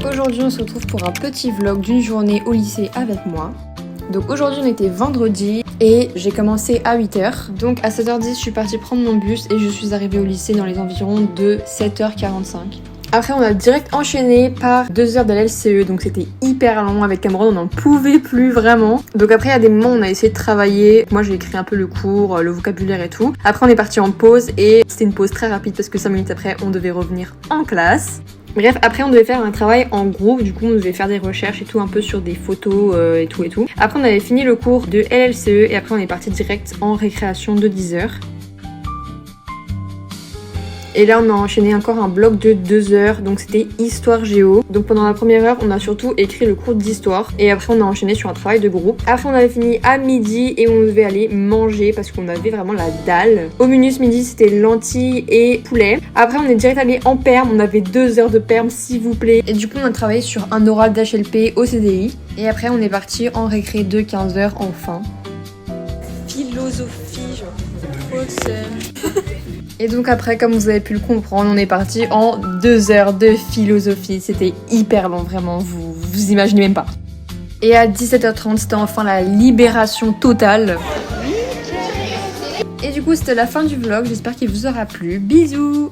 aujourd'hui on se retrouve pour un petit vlog d'une journée au lycée avec moi. Donc aujourd'hui on était vendredi et j'ai commencé à 8h. Donc à 7h10 je suis partie prendre mon bus et je suis arrivée au lycée dans les environs de 7h45. Après on a direct enchaîné par 2 heures de l'LCE, donc c'était hyper long. Avec Cameron on n'en pouvait plus vraiment. Donc après il y a des moments où on a essayé de travailler. Moi j'ai écrit un peu le cours, le vocabulaire et tout. Après on est parti en pause et c'était une pause très rapide parce que 5 minutes après on devait revenir en classe. Bref, après on devait faire un travail en groupe, du coup on devait faire des recherches et tout un peu sur des photos et tout. Après on avait fini le cours de LLCE et après on est parti direct en récréation de 10h. Et là on a enchaîné encore un bloc de 2 heures, donc c'était histoire géo. Donc pendant la première heure on a surtout écrit le cours d'histoire et après on a enchaîné sur un travail de groupe. Après on avait fini à midi et on devait aller manger parce qu'on avait vraiment la dalle. Au menu ce midi c'était lentilles et poulet. Après on est direct allé en perm, on avait 2 heures de perm s'il vous plaît. Et du coup on a travaillé sur un oral d'HLP au CDI. Et après on est parti en récré de 15h enfin. Philosophie, genre trop le seum. Et donc après, comme vous avez pu le comprendre, on est parti en 2 heures de philosophie. C'était hyper long, vraiment, vous imaginez même pas. Et à 17h30, c'était enfin la libération totale. Et du coup, c'était la fin du vlog. J'espère qu'il vous aura plu. Bisous!